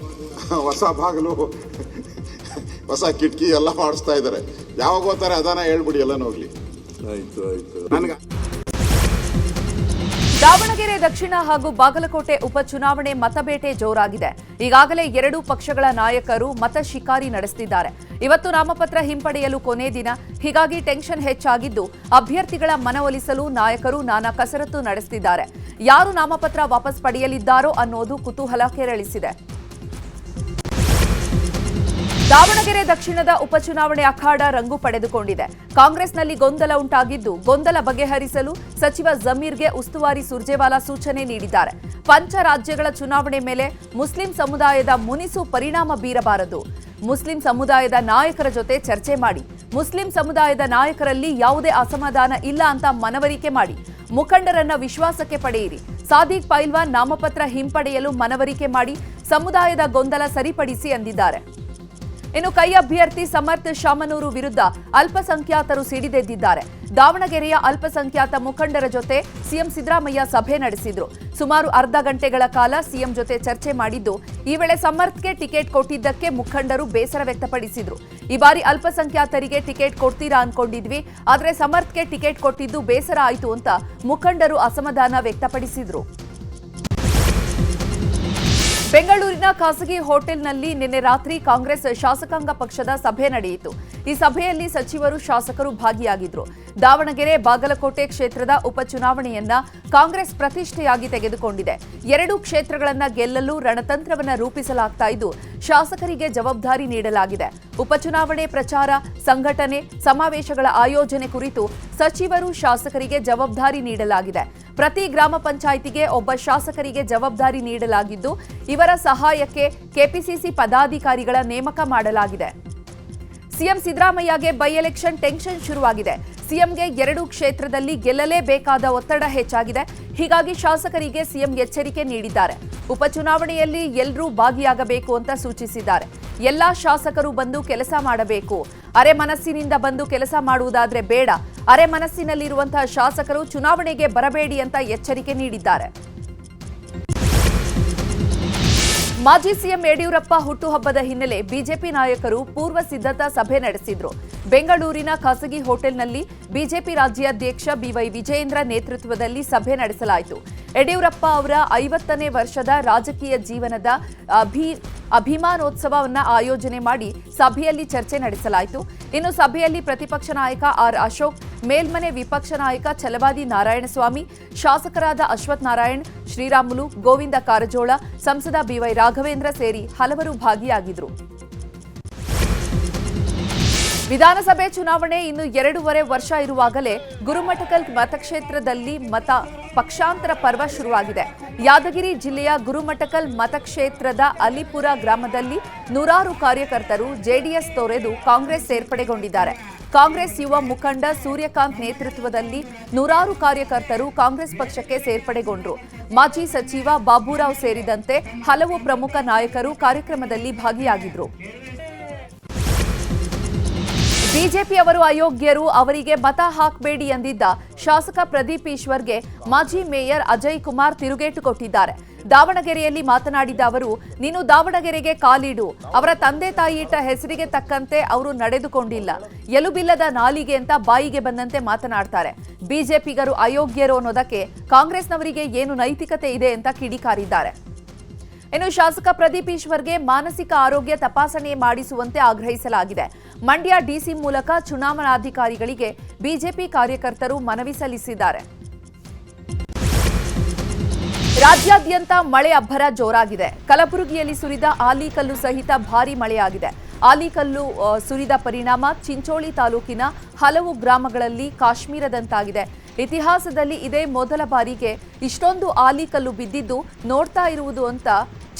ಹೊಸ ಬಾಗಿಲು, ಹೊಸ ಕಿಟಕಿ ಎಲ್ಲ ಮಾಡಿಸ್ತಾ ಇದ್ದಾರೆ. ಯಾವಾಗ ಹೋಗ್ತಾರೆ ಅದಾನ ಹೇಳ್ಬಿಡಿ, ಎಲ್ಲ ಹೋಗ್ಲಿ. ಆಯ್ತು ನನಗೆ ದಾವಣಗೆರೆ ದಕ್ಷಿಣ ಹಾಗೂ ಬಾಗಲಕೋಟೆ ಉಪಚುನಾವಣೆ ಮತಬೇಟೆ ಜೋರಾಗಿದೆ. ಈಗಾಗಲೇ 2 ಪಕ್ಷಗಳ ನಾಯಕರು ಮತ ಶಿಕಾರಿ ನಡೆಸುತ್ತಿದ್ದಾರೆ. ಇವತ್ತು ನಾಮಪತ್ರ ಹಿಂಪಡೆಯಲು ಕೊನೆ ದಿನ, ಹೀಗಾಗಿ ಟೆನ್ಷನ್ ಹೆಚ್ಚಾಗಿದ್ದು ಅಭ್ಯರ್ಥಿಗಳ ಮನವೊಲಿಸಲು ನಾಯಕರು ನಾನಾ ಕಸರತ್ತು ನಡೆಸುತ್ತಿದ್ದಾರೆ. ಯಾರು ನಾಮಪತ್ರ ವಾಪಸ್ ಪಡೆಯಲಿದ್ದಾರೋ ಅನ್ನೋದು ಕುತೂಹಲ ಕೆರಳಿಸಿದೆ. ದಾವಣಗೆರೆ ದಕ್ಷಿಣದ ಉಪಚುನಾವಣೆ ಅಖಾಡ ರಂಗು ಪಡೆದುಕೊಂಡಿದೆ. ಕಾಂಗ್ರೆಸ್ನಲ್ಲಿ ಗೊಂದಲ ಉಂಟಾಗಿದ್ದು, ಗೊಂದಲ ಬಗೆಹರಿಸಲು ಸಚಿವ ಜಮೀರ್ಗೆ ಉಸ್ತುವಾರಿ ಸುರ್ಜೇವಾಲಾ ಸೂಚನೆ ನೀಡಿದ್ದಾರೆ. ಪಂಚ ರಾಜ್ಯಗಳ ಚುನಾವಣೆ ಮೇಲೆ ಮುಸ್ಲಿಂ ಸಮುದಾಯದ ಮುನಿಸು ಪರಿಣಾಮ ಬೀರಬಾರದು. ಮುಸ್ಲಿಂ ಸಮುದಾಯದ ನಾಯಕರ ಜೊತೆ ಚರ್ಚೆ ಮಾಡಿ, ಮುಸ್ಲಿಂ ಸಮುದಾಯದ ನಾಯಕರಲ್ಲಿ ಯಾವುದೇ ಅಸಮಾಧಾನ ಇಲ್ಲ ಅಂತ ಮನವರಿಕೆ ಮಾಡಿ, ಮುಖಂಡರನ್ನ ವಿಶ್ವಾಸಕ್ಕೆ ಪಡೆಯಿರಿ. ಸಾದಿಕ್ ಪೈಲ್ವಾನ್ ನಾಮಪತ್ರ ಹಿಂಪಡೆಯಲು ಮನವರಿಕೆ ಮಾಡಿ ಸಮುದಾಯದ ಗೊಂದಲ ಸರಿಪಡಿಸಿ ಎಂದಿದ್ದಾರೆ. ಇನ್ನು ಕೈ ಅಭ್ಯರ್ಥಿ ಸಮರ್ಥ್ ಶಾಮನೂರು ವಿರುದ್ಧ ಅಲ್ಪಸಂಖ್ಯಾತರು ಸಿಡಿದೆದ್ದಿದ್ದಾರೆ. ದಾವಣಗೆರೆಯ ಅಲ್ಪಸಂಖ್ಯಾತ ಮುಖಂಡರ ಜೊತೆ ಸಿಎಂ ಸಿದ್ದರಾಮಯ್ಯ ಸಭೆ ನಡೆಸಿದ್ರು. ಸುಮಾರು ಅರ್ಧ ಗಂಟೆಗಳ ಕಾಲ ಸಿಎಂ ಜೊತೆ ಚರ್ಚೆ ಮಾಡಿದ್ದು, ಈ ವೇಳೆ ಸಮರ್ಥ್ಗೆ ಟಿಕೆಟ್ ಕೊಟ್ಟಿದ್ದಕ್ಕೆ ಮುಖಂಡರು ಬೇಸರ ವ್ಯಕ್ತಪಡಿಸಿದ್ರು. ಈ ಬಾರಿ ಅಲ್ಪಸಂಖ್ಯಾತರಿಗೆ ಟಿಕೆಟ್ ಕೊಡ್ತೀರಾ ಅನ್ಕೊಂಡಿದ್ವಿ, ಆದ್ರೆ ಸಮರ್ಥ್ಗೆ ಟಿಕೆಟ್ ಕೊಟ್ಟಿದ್ದು ಬೇಸರ ಆಯಿತು ಅಂತ ಮುಖಂಡರು ಅಸಮಾಧಾನ ವ್ಯಕ್ತಪಡಿಸಿದ್ರು. ಬೆಂಗಳೂರಿನ ಖಾಸಗಿ ಹೋಟೆಲ್ನಲ್ಲಿ ನಿನ್ನೆ ರಾತ್ರಿ ಕಾಂಗ್ರೆಸ್ ಶಾಸಕಾಂಗ ಪಕ್ಷದ ಸಭೆ ನಡೆಯಿತು. ಈ ಸಭೆಯಲ್ಲಿ ಸಚಿವರು, ಶಾಸಕರು ಭಾಗಿಯಾಗಿದ್ರು. ದಾವಣಗೆರೆ, ಬಾಗಲಕೋಟೆ ಕ್ಷೇತ್ರದ ಉಪಚುನಾವಣೆಯನ್ನ ಕಾಂಗ್ರೆಸ್ ಪ್ರತಿಷ್ಠೆಯಾಗಿ ತೆಗೆದುಕೊಂಡಿದೆ. 2 ಕ್ಷೇತ್ರಗಳನ್ನ ಗೆಲ್ಲಲು ರಣತಂತ್ರವನ್ನ ರೂಪಿಸಲಾಗ್ತಾ ಇದ್ದು, ಶಾಸಕರಿಗೆ ಜವಾಬ್ದಾರಿ ನೀಡಲಾಗಿದೆ. ಉಪಚುನಾವಣೆ ಪ್ರಚಾರ, ಸಂಘಟನೆ, ಸಮಾವೇಶಗಳ ಆಯೋಜನೆ ಕುರಿತು ಸಚಿವರು, ಶಾಸಕರಿಗೆ ಜವಾಬ್ದಾರಿ ನೀಡಲಾಗಿದೆ. ಪ್ರತಿ ಗ್ರಾಮ ಪಂಚಾಯಿತಿಗೆ ಒಬ್ಬ ಶಾಸಕರಿಗೆ ಜವಾಬ್ದಾರಿ ನೀಡಲಾಗಿದ್ದು, ಇವರ ಸಹಾಯಕ್ಕೆ ಕೆಪಿಸಿಸಿ ಪದಾಧಿಕಾರಿಗಳ ನೇಮಕ ಮಾಡಲಾಗಿದೆ. ಸಿಎಂ ಸಿದ್ದರಾಮಯ್ಯಗೆ ಬೈ ಎಲೆಕ್ಷನ್ ಟೆನ್ಷನ್ ಶುರುವಾಗಿದೆ. ಸಿಎಂಗೆ 2 ಕ್ಷೇತ್ರದಲ್ಲಿ ಗೆಲ್ಲಲೇಬೇಕಾದ ಒತ್ತಡ ಹೆಚ್ಚಾಗಿದೆ. ಹೀಗಾಗಿ ಶಾಸಕರಿಗೆ ಸಿಎಂ ಎಚ್ಚರಿಕೆ ನೀಡಿದ್ದಾರೆ. ಉಪಚುನಾವಣೆಯಲ್ಲಿ ಎಲ್ಲರೂ ಭಾಗಿಯಾಗಬೇಕು ಅಂತ ಸೂಚಿಸಿದ್ದಾರೆ. ಎಲ್ಲಾ ಶಾಸಕರು ಬಂದು ಕೆಲಸ ಮಾಡಬೇಕು. ಅರೆ ಮನಸ್ಸಿನಿಂದ ಬಂದು ಕೆಲಸ ಮಾಡುವುದಾದ್ರೆ ಬೇಡ. ಅರೆ ಮನಸ್ಸಿನಲ್ಲಿರುವಂತಹ ಶಾಸಕರು ಚುನಾವಣೆಗೆ ಬರಬೇಡಿ ಅಂತ ಎಚ್ಚರಿಕೆ ನೀಡಿದ್ದಾರೆ. ಮಾಜಿ ಸಿಎಂ ಯಡಿಯೂರಪ್ಪ ಹುಟ್ಟುಹಬ್ಬದ ಹಿನ್ನೆಲೆ ಬಿಜೆಪಿ ನಾಯಕರು ಪೂರ್ವ ಸಿದ್ಧತಾ ಸಭೆ ನಡೆಸಿದ್ರು. ಬೆಂಗಳೂರಿನ ಖಾಸಗಿ ಹೋಟೆಲ್ನಲ್ಲಿ ಬಿಜೆಪಿ ರಾಜ್ಯಾಧ್ಯಕ್ಷ ಬಿವೈ ವಿಜಯೇಂದ್ರ ನೇತೃತ್ವದಲ್ಲಿ ಸಭೆ ನಡೆಸಲಾಯಿತು. ಯಡಿಯೂರಪ್ಪ ಅವರ 50ನೇ ವರ್ಷದ ರಾಜಕೀಯ ಜೀವನದ ಅಭಿಮಾನೋತ್ಸವವನ್ನು ಆಯೋಜನೆ ಮಾಡಿ ಸಭೆಯಲ್ಲಿ ಚರ್ಚೆ ನಡೆಸಲಾಯಿತು. ಇನ್ನು ಸಭೆಯಲ್ಲಿ ಪ್ರತಿಪಕ್ಷ ನಾಯಕ ಆರ್ ಅಶೋಕ್, ಮೇಲ್ಮನೆ ವಿಪಕ್ಷ ನಾಯಕ ಛಲವಾದಿ ನಾರಾಯಣಸ್ವಾಮಿ, ಶಾಸಕರಾದ ಅಶ್ವಥ್ ನಾರಾಯಣ್, ಶ್ರೀರಾಮುಲು, ಗೋವಿಂದ ಕಾರಜೋಳ, ಸಂಸದ ಬಿವೈ ರಾಘವೇಂದ್ರ ಸೇರಿ ಹಲವರು ಭಾಗಿಯಾಗಿದ್ದರು. ವಿಧಾನಸಭೆ ಚುನಾವಣೆ ಇನ್ನು 2.5 ವರ್ಷ ಇರುವಾಗಲೇ ಗುರುಮಠಕಲ್ ಮತಕ್ಷೇತ್ರದಲ್ಲಿ ಪಕ್ಷಾಂತರ ಪರ್ವ ಶುರುವಾಗಿದೆ. ಯಾದಗಿರಿ ಜಿಲ್ಲೆಯ ಗುರುಮಠಕಲ್ ಮತಕ್ಷೇತ್ರದ ಅಲಿಪುರ ಗ್ರಾಮದಲ್ಲಿ ನೂರಾರು ಕಾರ್ಯಕರ್ತರು ಜೆಡಿಎಸ್ ತೊರೆದು ಕಾಂಗ್ರೆಸ್ ಸೇರ್ಪಡೆಗೊಂಡಿದ್ದಾರೆ. ಕಾಂಗ್ರೆಸ್ ಯುವ ಮುಖಂಡ ಸೂರ್ಯಕಾಂತ್ ನೇತೃತ್ವದಲ್ಲಿ ನೂರಾರು ಕಾರ್ಯಕರ್ತರು ಕಾಂಗ್ರೆಸ್ ಪಕ್ಷಕ್ಕೆ ಸೇರ್ಪಡೆಗೊಂಡರು. ಮಾಜಿ ಸಚಿವ ಬಾಬುರಾವ್ ಸೇರಿದಂತೆ ಹಲವು ಪ್ರಮುಖ ನಾಯಕರು ಕಾರ್ಯಕ್ರಮದಲ್ಲಿ ಭಾಗಿಯಾಗಿದ್ದರು. ಬಿಜೆಪಿಯವರು ಅಯೋಗ್ಯರು, ಅವರಿಗೆ ಮತ ಹಾಕಬೇಡಿ ಎಂದಿದ್ದ ಶಾಸಕ ಪ್ರದೀಪ್ ಈಶ್ವರ್ಗೆ ಮಾಜಿ ಮೇಯರ್ ಅಜಯ್ ಕುಮಾರ್ ತಿರುಗೇಟು ಕೊಟ್ಟಿದ್ದಾರೆ. ದಾವಣಗೆರೆಯಲ್ಲಿ ಮಾತನಾಡಿದ ಅವರು, ನೀನು ದಾವಣಗೆರೆಗೆ ಕಾಲಿಡು, ಅವರ ತಂದೆ ತಾಯಿ ಇಟ್ಟ ಹೆಸರಿಗೆ ತಕ್ಕಂತೆ ಅವರು ನಡೆದುಕೊಂಡಿಲ್ಲ, ಎಲುಬಿಲ್ಲದ ನಾಲಿಗೆ ಅಂತ ಬಾಯಿಗೆ ಬಂದಂತೆ ಮಾತನಾಡ್ತಾರೆ. ಬಿಜೆಪಿಗರು ಅಯೋಗ್ಯರು ಅನ್ನೋದಕ್ಕೆ ಕಾಂಗ್ರೆಸ್ನವರಿಗೆ ಏನು ನೈತಿಕತೆ ಇದೆ ಅಂತ ಕಿಡಿಕಾರಿದ್ದಾರೆ. ಇನ್ನು ಶಾಸಕ ಪ್ರದೀಪ್ ಈಶ್ವರ್ಗೆ ಮಾನಸಿಕ ಆರೋಗ್ಯ ತಪಾಸಣೆ ಮಾಡಿಸುವಂತೆ ಆಗ್ರಹಿಸಲಾಗಿದೆ. ಮಂಡ್ಯ ಡಿಸಿ ಮೂಲಕ ಚುನಾವಣಾಧಿಕಾರಿಗಳಿಗೆ ಬಿಜೆಪಿ ಕಾರ್ಯಕರ್ತರು ಮನವಿ ಸಲ್ಲಿಸಿದ್ದಾರೆ. ರಾಜ್ಯಾದ್ಯಂತ ಮಳೆ ಅಬ್ಬರ ಜೋರಾಗಿದೆ. ಕಲಬುರಗಿಯಲ್ಲಿ ಸುರಿದ ಆಲಿಕಲ್ಲು ಸಹಿತ ಭಾರೀ ಮಳೆಯಾಗಿದೆ. ಆಲಿಕಲ್ಲು ಸುರಿದ ಪರಿಣಾಮ ಚಿಂಚೋಳಿ ತಾಲೂಕಿನ ಹಲವು ಗ್ರಾಮಗಳಲ್ಲಿ ಕಾಶ್ಮೀರದಂತಾಗಿದೆ. ಇತಿಹಾಸದಲ್ಲಿ ಇದೇ ಮೊದಲ ಬಾರಿಗೆ ಇಷ್ಟೊಂದು ಆಲಿಕಲ್ಲು ಬಿದ್ದಿದ್ದು ನೋಡ್ತಾ ಇರುವುದು ಅಂತ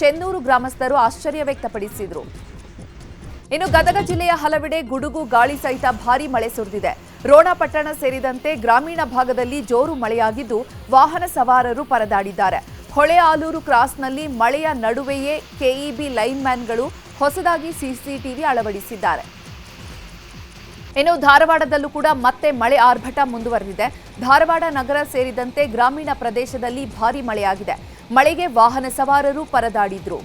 ಚೆನ್ನೂರು ಗ್ರಾಮಸ್ಥರು ಆಶ್ಚರ್ಯ ವ್ಯಕ್ತಪಡಿಸಿದರು. ಇನ್ನು ಗದಗ ಜಿಲ್ಲೆಯ ಹಲವೆಡೆ ಗುಡುಗು ಗಾಳಿ ಸಹಿತ ಭಾರೀ ಮಳೆ ಸುರಿದಿದೆ. ರೋಣ ಪಟ್ಟಣ ಸೇರಿದಂತೆ ಗ್ರಾಮೀಣ ಭಾಗದಲ್ಲಿ ಜೋರು ಮಳೆಯಾಗಿದ್ದು ವಾಹನ ಸವಾರರು ಪರದಾಡಿದ್ದಾರೆ. ಹೊಳೆ ಆಲೂರು ಕ್ರಾಸ್ನಲ್ಲಿ ಮಳೆಯ ನಡುವೆಯೇ ಕೆಇಬಿ ಲೈನ್ಮ್ಯಾನ್ಗಳು ಹೊಸದಾಗಿ ಸಿಸಿಟಿವಿ ಅಳವಡಿಸಿದ್ದಾರೆ. ಇನ್ನು ಧಾರವಾಡದಲ್ಲೂ ಕೂಡ ಮತ್ತೆ ಮಳೆ ಆರ್ಭಟ ಮುಂದುವರೆದಿದೆ. ಧಾರವಾಡ ನಗರ ಸೇರಿದಂತೆ ಗ್ರಾಮೀಣ ಪ್ರದೇಶದಲ್ಲಿ ಭಾರೀ ಮಳೆಯಾಗಿದೆ. ಮಳೆಗೆ ವಾಹನ ಸವಾರರು ಪರದಾಡಿದ್ರು.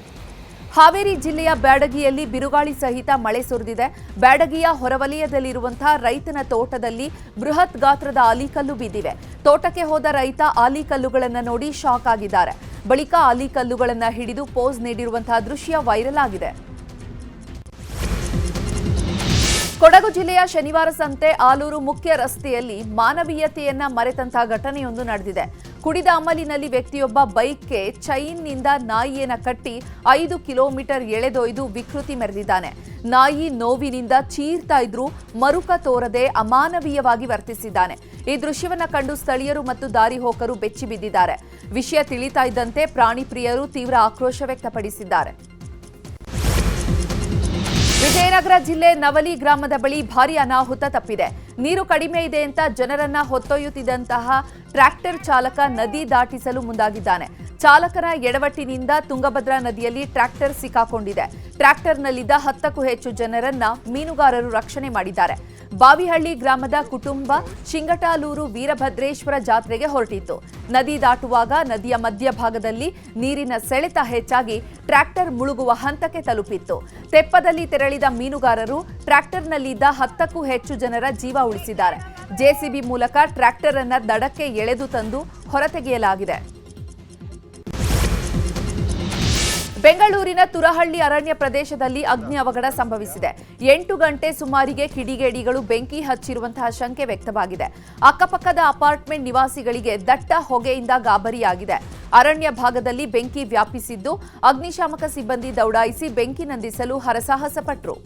ಹಾವೇರಿ ಜಿಲ್ಲೆಯ ಬ್ಯಾಡಗಿಯಲ್ಲಿ ಬಿರುಗಾಳಿ ಸಹಿತ ಮಳೆ ಸುರಿದಿದೆ. ಬ್ಯಾಡಗಿಯ ಹೊರವಲಯದಲ್ಲಿರುವಂತಹ ರೈತನ ತೋಟದಲ್ಲಿ ಬೃಹತ್ ಗಾತ್ರದ ಆಲಿಕಲ್ಲು ಬಿದ್ದಿವೆ. ತೋಟಕ್ಕೆ ಹೋದ ರೈತ ಆಲಿಕಲ್ಲುಗಳನ್ನು ನೋಡಿ ಶಾಕ್ ಆಗಿದ್ದಾರೆ. ಬಳಿಕ ಆಲಿಕಲ್ಲುಗಳನ್ನು ಹಿಡಿದು ಪೋಸ್ ನೀಡಿರುವಂತಹ ದೃಶ್ಯ ವೈರಲ್ ಆಗಿದೆ. ಕೊಡಗು ಜಿಲ್ಲೆಯ ಶನಿವಾರ ಸಂತೆ ಆಲೂರು ಮುಖ್ಯ ರಸ್ತೆಯಲ್ಲಿ ಮಾನವೀಯತೆಯನ್ನ ಮರೆತಂತಹ ಘಟನೆಯೊಂದು ನಡೆದಿದೆ. ಕುಡಿದ ಅಮಲಿನಲ್ಲಿ ವ್ಯಕ್ತಿಯೊಬ್ಬ ಬೈಕ್ಗೆ ಚೈನ್ನಿಂದ ನಾಯಿಯನ್ನ ಕಟ್ಟಿ 5 ಕಿಲೋಮೀಟರ್ ಎಳೆದೊಯ್ದು ವಿಕೃತಿ ಮೆರೆದಿದ್ದಾನೆ. ನಾಯಿ ನೋವಿನಿಂದ ಚೀರ್ತಾ ಇದ್ರೂ ಮರುಕ ತೋರದೆ ಅಮಾನವೀಯವಾಗಿ ವರ್ತಿಸಿದ್ದಾನೆ. ಈ ದೃಶ್ಯವನ್ನ ಕಂಡು ಸ್ಥಳೀಯರು ಮತ್ತು ದಾರಿ ಹೋಕರು ಬೆಚ್ಚಿ ಬಿದ್ದಿದ್ದಾರೆ. ವಿಷಯ ತಿಳಿತಾ ಇದ್ದಂತೆ ಪ್ರಾಣಿ ಪ್ರಿಯರು ತೀವ್ರ ಆಕ್ರೋಶ ವ್ಯಕ್ತಪಡಿಸಿದ್ದಾರೆ. ವಿಜಯನಗರ ಜಿಲ್ಲೆ ನವಲಿ ಗ್ರಾಮದ ಬಳಿ ಭಾರೀ ಅನಾಹುತ ತಪ್ಪಿದೆ. ನೀರು ಕಡಿಮೆ ಇದೆ ಅಂತ ಜನರನ್ನ ಹೊತ್ತೊಯ್ಯುತ್ತಿದ್ದಂತಹ ಟ್ರ್ಯಾಕ್ಟರ್ ಚಾಲಕ ನದಿ ದಾಟಿಸಲು ಮುಂದಾಗಿದ್ದಾನೆ. ಚಾಲಕನ ಎಡವಟ್ಟಿನಿಂದ ತುಂಗಭದ್ರಾ ನದಿಯಲ್ಲಿ ಟ್ರ್ಯಾಕ್ಟರ್ ಸಿಕ್ಕಾಕೊಂಡಿದೆ. ಟ್ರ್ಯಾಕ್ಟರ್ನಲ್ಲಿದ್ದ 10ಕ್ಕೂ ಹೆಚ್ಚು ಜನರನ್ನ ಮೀನುಗಾರರು ರಕ್ಷಣೆ ಮಾಡಿದ್ದಾರೆ. ಬಾವಿಹಳ್ಳಿ ಗ್ರಾಮದ ಕುಟುಂಬ ಶಿಂಗಟಾಲೂರು ವೀರಭದ್ರೇಶ್ವರ ಜಾತ್ರೆಗೆ ಹೊರಟಿತ್ತು. ನದಿ ದಾಟುವಾಗ ನದಿಯ ಮಧ್ಯಭಾಗದಲ್ಲಿ ನೀರಿನ ಸೆಳೆತ ಹೆಚ್ಚಾಗಿ ಟ್ರ್ಯಾಕ್ಟರ್ ಮುಳುಗುವ ಹಂತಕ್ಕೆ ತಲುಪಿತ್ತು. ತೆಪ್ಪದಲ್ಲಿ ತೆರಳಿದ ಮೀನುಗಾರರು ಟ್ರ್ಯಾಕ್ಟರ್ನಲ್ಲಿದ್ದ 10ಕ್ಕೂ ಹೆಚ್ಚು ಜನರ ಜೀವ ಉಳಿಸಿದ್ದಾರೆ. ಜೆಸಿಬಿ ಮೂಲಕ ಟ್ರ್ಯಾಕ್ಟರ್ ಅನ್ನ ದಡಕ್ಕೆ ಎಳೆದು ತಂದು ಹೊರತೆಗೆಯಲಾಗಿದೆ. ಬೆಂಗಳೂರಿನ ತುರಹಳ್ಳಿ ಅರಣ್ಯ ಪ್ರದೇಶದಲ್ಲಿ ಅಗ್ನಿ ಅವಘಡ ಸಂಭವಿಸಿದೆ. 8 ಗಂಟೆ ಸುಮಾರಿಗೆ ಕಿಡಿಗೇಡಿಗಳು ಬೆಂಕಿ ಹಚ್ಚಿರುವಂತಹ ಶಂಕೆ ವ್ಯಕ್ತವಾಗಿದೆ. ಅಕ್ಕಪಕ್ಕದ ಅಪಾರ್ಟ್ಮೆಂಟ್ ನಿವಾಸಿಗಳಿಗೆ ದಟ್ಟ ಹೊಗೆಯಿಂದ ಗಾಬರಿಯಾಗಿದೆ. ಅರಣ್ಯ ಭಾಗದಲ್ಲಿ ಬೆಂಕಿ ವ್ಯಾಪಿಸಿದ್ದು ಅಗ್ನಿಶಾಮಕ ಸಿಬ್ಬಂದಿ ದೌಡಾಯಿಸಿ ಬೆಂಕಿ ನಂದಿಸಲು ಹರಸಾಹಸ ಪಟ್ಟರು.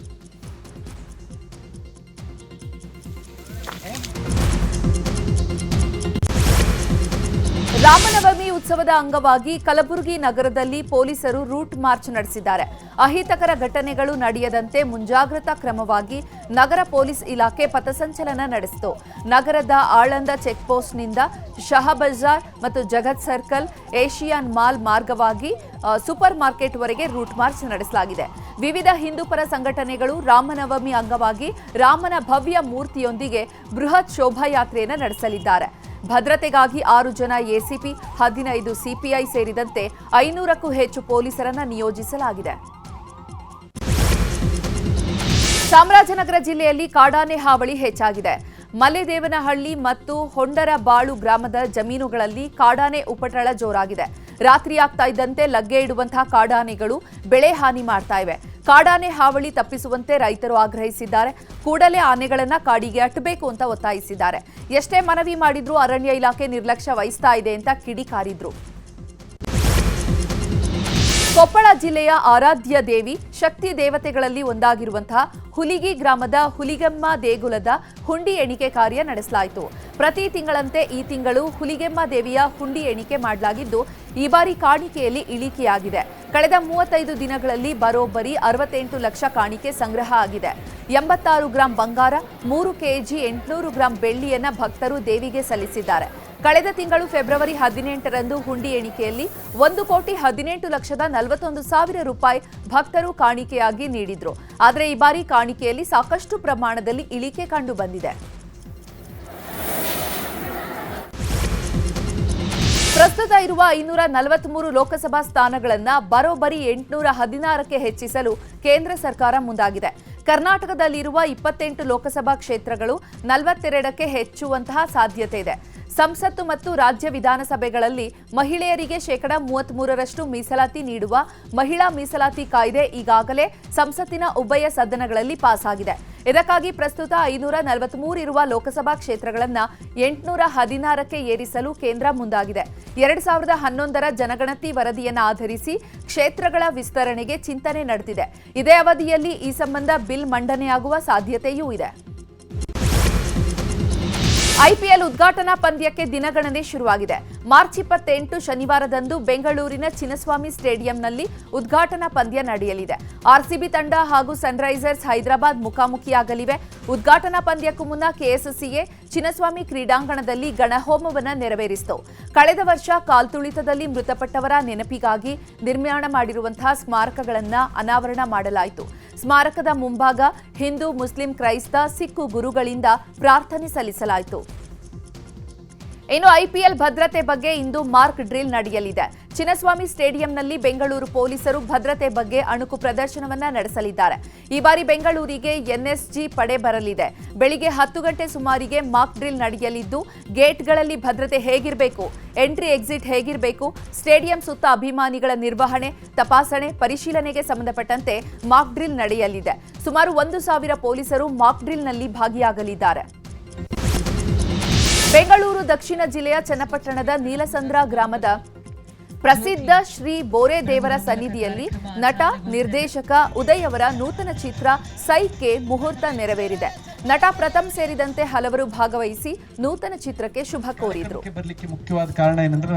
ರಾಮನವಮಿ ಉತ್ಸವದ ಅಂಗವಾಗಿ ಕಲಬುರಗಿ ನಗರದಲ್ಲಿ ಪೊಲೀಸರು ರೂಟ್ ಮಾರ್ಚ್ ನಡೆಸಿದ್ದಾರೆ. ಅಹಿತಕರ ಘಟನೆಗಳು ನಡೆಯದಂತೆ ಮುಂಜಾಗ್ರತಾ ಕ್ರಮವಾಗಿ ನಗರ ಪೊಲೀಸ್ ಇಲಾಖೆ ಪಥಸಂಚಲನ ನಡೆಸಿತು. ನಗರದ ಆಳಂದ ಚೆಕ್ಪೋಸ್ಟ್ನಿಂದ ಶಹಬಜಾರ್ ಮತ್ತು ಜಗತ್ ಸರ್ಕಲ್, ಏಷಿಯನ್ ಮಾಲ್ ಮಾರ್ಗವಾಗಿ ಸೂಪರ್ ಮಾರ್ಕೆಟ್ವರೆಗೆ ರೂಟ್ ಮಾರ್ಚ್ ನಡೆಸಲಾಗಿದೆ. ವಿವಿಧ ಹಿಂದೂಪರ ಸಂಘಟನೆಗಳು ರಾಮನವಮಿ ಅಂಗವಾಗಿ ರಾಮನ ಭವ್ಯ ಮೂರ್ತಿಯೊಂದಿಗೆ ಬೃಹತ್ ಶೋಭಾಯಾತ್ರೆಯನ್ನು ನಡೆಸಲಿದ್ದಾರೆ. ಭದ್ರತೆಗಾಗಿ 6 ಜನ ಎಸಿಪಿ, 15 ಸಿಪಿಐ ಸೇರಿದಂತೆ 500ಕ್ಕೂ ಹೆಚ್ಚು ಪೊಲೀಸರನ್ನ ನಿಯೋಜಿಸಲಾಗಿದೆ. ಚಾಮರಾಜನಗರ ಜಿಲ್ಲೆಯಲ್ಲಿ ಕಾಡಾನೆ ಹಾವಳಿ ಹೆಚ್ಚಾಗಿದೆ. ಮಲೆದೇವನಹಳ್ಳಿ ಮತ್ತು ಹೊಂಡರಬಾಳು ಗ್ರಾಮದ ಜಮೀನುಗಳಲ್ಲಿ ಕಾಡಾನೆ ಉಪಟಳ ಜೋರಾಗಿದೆ. ರಾತ್ರಿ ಆಗ್ತಾ ಇದ್ದಂತೆ ಲಗ್ಗೆ ಇಡುವಂತಹ ಕಾಡಾನೆಗಳು ಬೆಳೆ ಹಾನಿ ಮಾಡ್ತಾ ಇವೆ. ಕಾಡಾನೆ ಹಾವಳಿ ತಪ್ಪಿಸುವಂತೆ ರೈತರು ಆಗ್ರಹಿಸಿದ್ದಾರೆ. ಕೂಡಲೇ ಆನೆಗಳನ್ನ ಕಾಡಿಗೆ ಅಟ್ಟಬೇಕು ಅಂತ ಒತ್ತಾಯಿಸಿದ್ದಾರೆ. ಎಷ್ಟೇ ಮನವಿ ಮಾಡಿದ್ರೂ ಅರಣ್ಯ ಇಲಾಖೆ ನಿರ್ಲಕ್ಷ್ಯ ವಹಿಸ್ತಾ ಇದೆ ಅಂತ ಕಿಡಿಕಾರಿದ್ರು. ಕೊಪ್ಪಳ ಜಿಲ್ಲೆಯ ಆರಾಧ್ಯ ದೇವಿ ಶಕ್ತಿ ದೇವತೆಗಳಲ್ಲಿ ಒಂದಾಗಿರುವಂತಹ ಹುಲಿಗಿ ಗ್ರಾಮದ ಹುಲಿಗೆಮ್ಮ ದೇಗುಲದ ಹುಂಡಿ ಎಣಿಕೆ ಕಾರ್ಯ ನಡೆಸಲಾಯಿತು. ಪ್ರತಿ ತಿಂಗಳಂತೆ ಈ ತಿಂಗಳು ಹುಲಿಗೆಮ್ಮ ದೇವಿಯ ಹುಂಡಿ ಎಣಿಕೆ ಮಾಡಲಾಗಿದ್ದು ಈ ಬಾರಿ ಕಾಣಿಕೆಯಲ್ಲಿ ಇಳಿಕೆಯಾಗಿದೆ. ಕಳೆದ 35 ದಿನಗಳಲ್ಲಿ ಬರೋಬ್ಬರಿ 68 ಲಕ್ಷ ಕಾಣಿಕೆ ಸಂಗ್ರಹ ಆಗಿದೆ. 86 ಗ್ರಾಂ ಬಂಗಾರ, 3 ಕೆಜಿ 800 ಗ್ರಾಂ ಬೆಳ್ಳಿಯನ್ನ ಭಕ್ತರು ದೇವಿಗೆ ಸಲ್ಲಿಸಿದ್ದಾರೆ. ಕಳೆದ ತಿಂಗಳು ಫೆಬ್ರವರಿ 18ರಂದು ಹುಂಡಿ ಎಣಿಕೆಯಲ್ಲಿ 1,18,41,000 ರೂಪಾಯಿ ಭಕ್ತರು ಕಾಣಿಕೆಯಾಗಿ ನೀಡಿದ್ರು. ಆದರೆ ಈ ಬಾರಿ ಕಾಣಿಕೆಯಲ್ಲಿ ಸಾಕಷ್ಟು ಪ್ರಮಾಣದಲ್ಲಿ ಇಳಿಕೆ ಕಂಡು ಬಂದಿದೆ. ಪ್ರಸ್ತುತ ಇರುವ 543 ಲೋಕಸಭಾ ಸ್ಥಾನಗಳನ್ನು ಬರೋಬ್ಬರಿ 816ಕ್ಕೆ ಹೆಚ್ಚಿಸಲು ಕೇಂದ್ರ ಸರ್ಕಾರ ಮುಂದಾಗಿದೆ. ಕರ್ನಾಟಕದಲ್ಲಿರುವ 28 ಲೋಕಸಭಾ ಕ್ಷೇತ್ರಗಳು 42ಕ್ಕೆ ಹೆಚ್ಚುವಂತಹ ಸಾಧ್ಯತೆ ಇದೆ. ಸಂಸತ್ತು ಮತ್ತು ರಾಜ್ಯ ವಿಧಾನಸಭೆಗಳಲ್ಲಿ ಮಹಿಳೆಯರಿಗೆ 33% ಮೀಸಲಾತಿ ನೀಡುವ ಮಹಿಳಾ ಮೀಸಲಾತಿ ಕಾಯ್ದೆ ಈಗಾಗಲೇ ಸಂಸತ್ತಿನ ಉಭಯ ಸದನಗಳಲ್ಲಿ ಪಾಸ್ ಆಗಿದೆ. ಇದಕ್ಕಾಗಿ ಪ್ರಸ್ತುತ 543 ಇರುವ ಲೋಕಸಭಾ ಕ್ಷೇತ್ರಗಳನ್ನು 816ಕ್ಕೆ ಏರಿಸಲು ಕೇಂದ್ರ ಮುಂದಾಗಿದೆ. 2011ರ ಜನಗಣತಿ ವರದಿಯನ್ನು ಆಧರಿಸಿ ಕ್ಷೇತ್ರಗಳ ವಿಸ್ತರಣೆಗೆ ಚಿಂತನೆ ನಡೆದಿದೆ. ಇದೇ ಅವಧಿಯಲ್ಲಿ ಈ ಸಂಬಂಧ ಬಿಲ್ ಮಂಡನೆಯಾಗುವ ಸಾಧ್ಯತೆಯೂ ಇದೆ. ಐಪಿಎಲ್ ಉದ್ಘಾಟನಾ ಪಂದ್ಯಕ್ಕೆ ದಿನಗಣನೆ ಶುರುವಾಗಿದೆ. ಮಾರ್ಚ್ 28 ಶನಿವಾರದಂದು ಬೆಂಗಳೂರಿನ ಚಿನ್ನಸ್ವಾಮಿ ಸ್ಟೇಡಿಯಂನಲ್ಲಿ ಉದ್ಘಾಟನಾ ಪಂದ್ಯ ನಡೆಯಲಿದೆ. ಆರ್ಸಿಬಿ ತಂಡ ಹಾಗೂ ಸನ್ರೈಸರ್ಸ್ ಹೈದರಾಬಾದ್ ಮುಖಾಮುಖಿಯಾಗಲಿವೆ. ಉದ್ಘಾಟನಾ ಪಂದ್ಯಕ್ಕೂ ಮುನ್ನ ಕೆಎಸ್ಸಿಎ ಚಿನ್ನಸ್ವಾಮಿ ಕ್ರೀಡಾಂಗಣದಲ್ಲಿ ಗಣಹೋಮವನ್ನು ನೆರವೇರಿಸಿತು. ಕಳೆದ ವರ್ಷ ಕಾಲ್ತುಳಿತದಲ್ಲಿ ಮೃತಪಟ್ಟವರ ನೆನಪಿಗಾಗಿ ನಿರ್ಮಾಣ ಮಾಡಿರುವಂತಹ ಸ್ಮಾರಕಗಳನ್ನು ಅನಾವರಣ ಮಾಡಲಾಯಿತು. ಸ್ಮಾರಕದ ಮುಂಭಾಗ ಹಿಂದೂ, ಮುಸ್ಲಿಂ, ಕ್ರೈಸ್ತ, ಸಿಖ್ ಗುರುಗಳಿಂದ ಪ್ರಾರ್ಥನೆ ಸಲ್ಲಿಸಲಾಯಿತು. ಇನ್ನು ಐಪಿಎಲ್ ಭದ್ರತೆ ಬಗ್ಗೆ ಇಂದು ಮಾರ್ಕ್ ಡ್ರಿಲ್ ನಡೆಯಲಿದೆ. ಚಿನ್ನಸ್ವಾಮಿ ಸ್ಟೇಡಿಯಂನಲ್ಲಿ ಬೆಂಗಳೂರು ಪೊಲೀಸರು ಭದ್ರತೆ ಬಗ್ಗೆ ಅಣುಕು ಪ್ರದರ್ಶನವನ್ನ ನಡೆಸಲಿದ್ದಾರೆ. ಈ ಬಾರಿ ಬೆಂಗಳೂರಿಗೆ ಎನ್ಎಸ್ಜಿ ಪಡೆ ಬರಲಿದೆ. ಬೆಳಿಗ್ಗೆ 10 ಗಂಟೆ ಸುಮಾರಿಗೆ ಮಾರ್ಕ್ ಡ್ರಿಲ್ ನಡೆಯಲಿದ್ದು ಗೇಟ್ಗಳಲ್ಲಿ ಭದ್ರತೆ ಹೇಗಿರಬೇಕು, ಎಂಟ್ರಿ ಎಕ್ಸಿಟ್ ಹೇಗಿರಬೇಕು, ಸ್ಟೇಡಿಯಂ ಸುತ್ತ ಅಭಿಮಾನಿಗಳ ನಿರ್ವಹಣೆ, ತಪಾಸಣೆ, ಪರಿಶೀಲನೆಗೆ ಸಂಬಂಧಪಟ್ಟಂತೆ ಮಾರ್ಕ್ ಡ್ರಿಲ್ ನಡೆಯಲಿದೆ. ಸುಮಾರು 1,000 ಪೊಲೀಸರು ಮಾರ್ಕ್ ಡ್ರಿಲ್ನಲ್ಲಿ ಭಾಗಿಯಾಗಲಿದ್ದಾರೆ. ಬೆಂಗಳೂರು ದಕ್ಷಿಣ ಜಿಲ್ಲೆಯ ಚನ್ನಪಟ್ಟಣದ ನೀಲಸಂದ್ರ ಗ್ರಾಮದ ಪ್ರಸಿದ್ಧ ಶ್ರೀ ಬೋರೆ ದೇವರ ಸನ್ನಿಧಿಯಲ್ಲಿ ನಟ, ನಿರ್ದೇಶಕ ಉದಯ್ ಅವರ ನೂತನ ಚಿತ್ರ ಸೈಕ್ಕೆ ಮುಹೂರ್ತ ನೆರವೇರಿದೆ. ನಟ ಪ್ರಥಮ್ ಸೇರಿದಂತೆ ಹಲವರು ಭಾಗವಹಿಸಿ ನೂತನ ಚಿತ್ರಕ್ಕೆ ಶುಭ ಕೋರಿದ್ರು. ಮುಖ್ಯವಾದ ಕಾರಣ ಏನಂದ್ರೆ